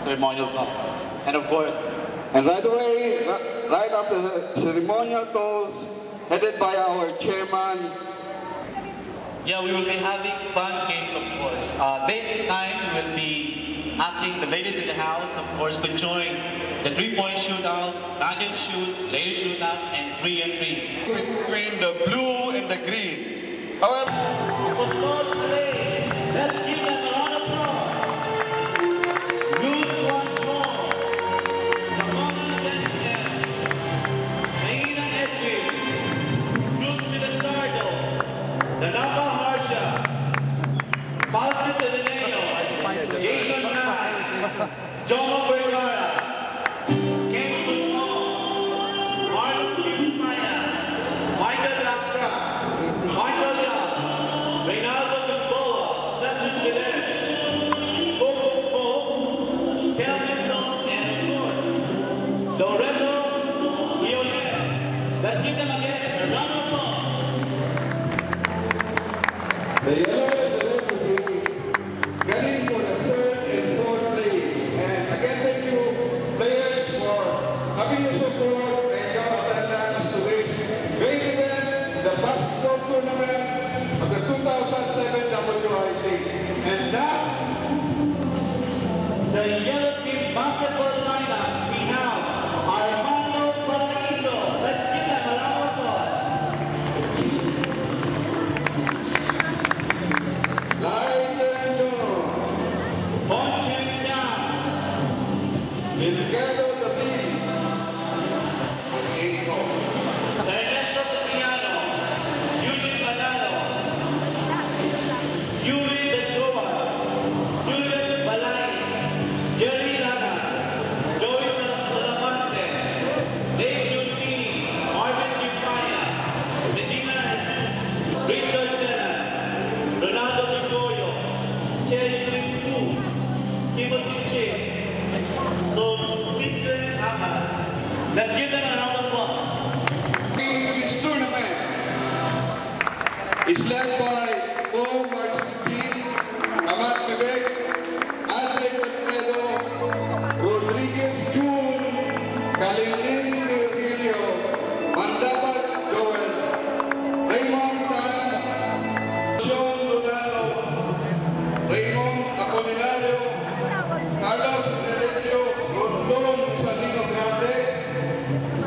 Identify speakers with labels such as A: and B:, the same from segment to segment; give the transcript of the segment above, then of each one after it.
A: ceremonial talk. And of course,
B: And right away, right after the ceremonial toast, headed by our chairman.
A: yeah, we will be having fun games, of course. This time, we will be asking the ladies in the house, of course, to join the three-point shootout, bag and shoot, ladies shootout, and 3-and-3.
B: Between the blue and the green. However,
A: Let's give them a round of applause. Lose one more. The woman against them. Naina Edwin. Ruth Milasardo. The Napa Harsha. Falcon Teleneo. Jason Nye. Jomo Vergara. Ken Guzman. Marlon Kirchmaya. Michael Lastra. Michael Young. Reynaldo Gamboa. Sanjay Gilles. Coco Po. Kelvin Long. And of course, Lorenzo Ionet. Let's give them again a round of applause.
B: the yellow and the red will be getting for the third and fourth place. And again, thank you, players, for having your support and your attendance to this great event, the basketball tournament of the 2007 WIC. And now,
A: The yellow team basketball lineup, we have Armando Paraiso. Let's give them a round of applause.
B: Liza Jones,
A: Bonchen Yang,
B: Miguel David, Iko,
A: Ernesto Piano, Eugene Manalo, Yuri Detroa, Julius Balay, Jerry Lana, Joey Salamante, Dave Junini, Marvin Gipaya, Medina Jesus, Richard Velas, Ronaldo Gregorio, Cherry Fu, Timothy Che, so Vincent Ahmad. Let's give them a round of applause.
B: this tournament is led by Paul Martin, Amat Quebec, Andre Pedro, Rodriguez Jun, Kalinin Virgilio, Mandabat Joel, Raymond Tan, Sean Rodano, Raymond Apolinario, Carlos Sergio Rondon Salino Grande,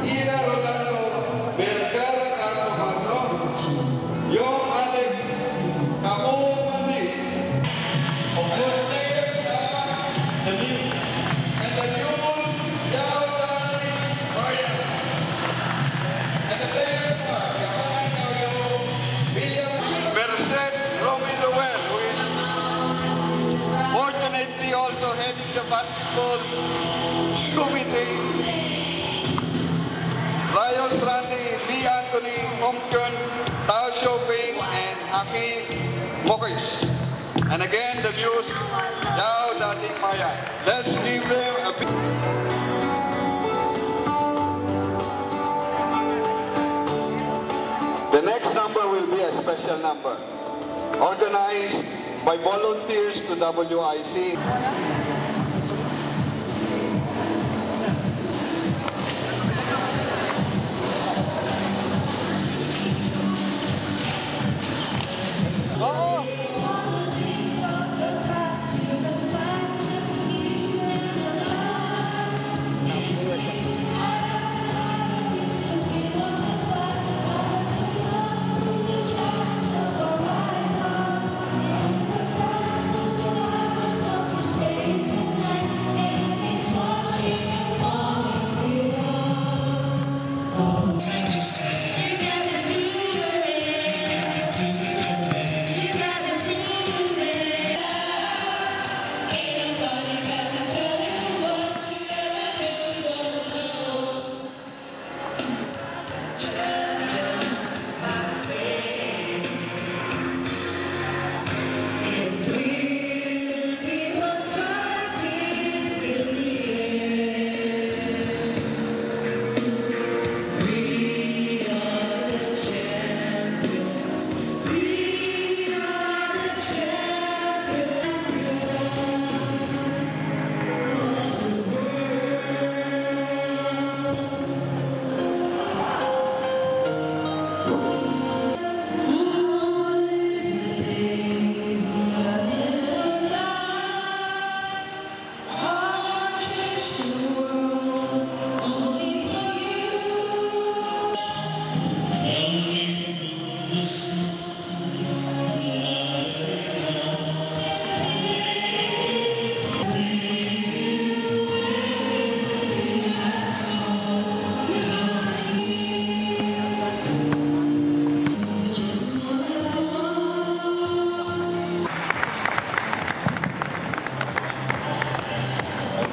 B: Ira Rolando, Vergara Carlos Magno, Yo Alex, Cabo Mandi, of the players
A: The new
B: and the news, Yao Dani Maria. And the players are Yaman Mario, William Merced Romy Ruel, who is fortunately also heading the basketball committee. Rayos Randy, Lee Anthony, Omchun, Tao Shopping, and Haki Mokis. And again, the news, Yao Dating Maya. Let's give them a big... The next number will be a special number, organized by volunteers to WIC.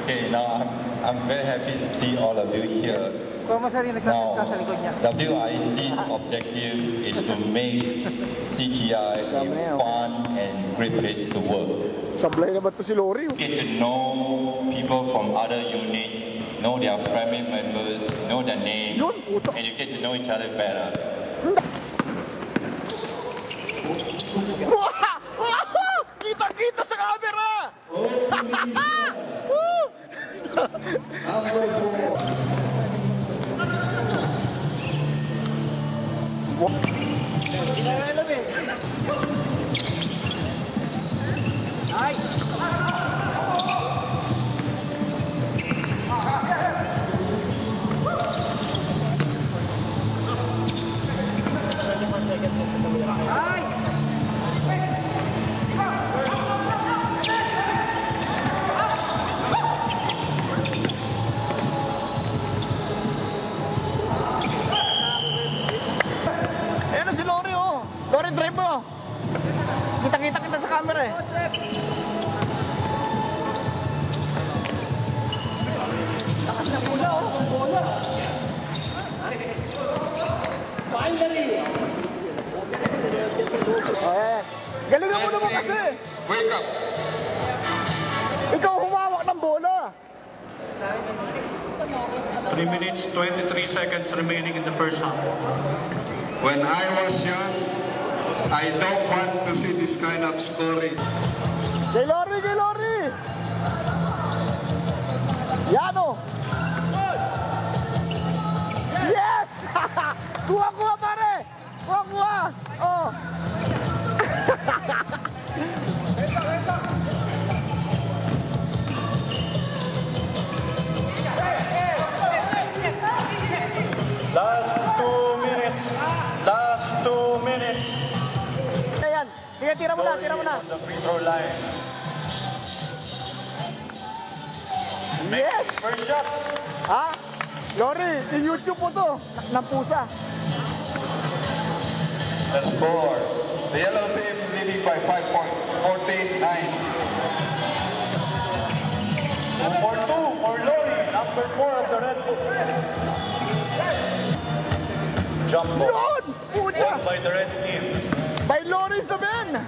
C: Okay, now I'm very happy to see all of you here.
D: Kung masari
C: Now,
D: nagsasalita sa likod niya.
C: WIC's objective is to make CGI a fun and great place to work.
E: Sablay naman to si Lori.
C: Get to know people from other units, know their family members, know their names,
E: Yun, puto.
C: and you get to know each other better.
E: Kita-kita sa camera! Ayan na si Lori, oh. Lori, drive mo. Kita-kita kita sa camera, eh. Lakas na bola, oh. Bola. Ayan. Galingan mo naman kasi.
B: Wake up.
E: Ikaw humawak ng bola.
A: 3 minutes, 23 seconds remaining in the first half.
B: When I was young, I don't want to see this kind of scoring.
E: Kay Lori, kay Lori. Yan, oh. Yes! Kuha-kuha, pare! Kuha-kuha! Oh.
A: Last 2 minutes. Last 2 minutes.
E: Ayan. Sige, tira mo na, tira mo na.
A: On the free throw line.
E: Yes!
A: First shot.
E: Ha? Lori, i-YouTube mo to. Ng pusa.
C: The score.
B: The yellow team leading by 5 points, 14-9.
A: Number 2 for Lori. Number 4 of the Red Bull. Jump ball.
E: Yun! Pucha!
A: Won by the red team.
E: By Lori's the man!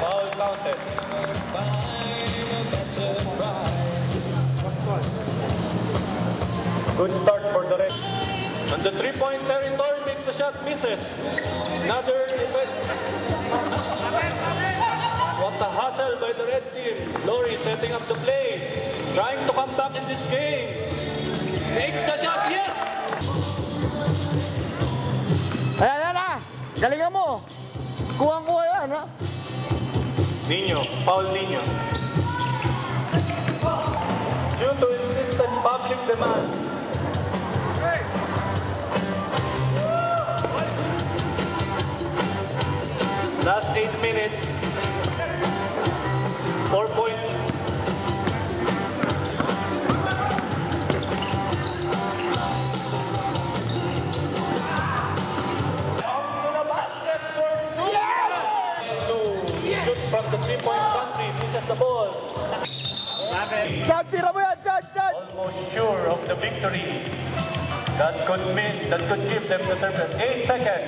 A: Foul counted. Good start for the red. On the three-point territory, makes the shot, misses. Another defense. What a hustle by the red team. Lori setting up the play. Trying to come back in this game. Makes the shot, yes!
E: Ayan, ayan na! Galingan mo! Kuha-kuha yan, ha?
A: Nino, foul Nino. Due to insistent public demand. Last 8 minutes. 4 points. Onto the basket for two.
E: Yes!
A: To shoot from the three-point country, misses the ball.
E: Chad, tira mo yan! Chad, Chad!
A: Almost sure of the victory. That could give them the term. 8 seconds.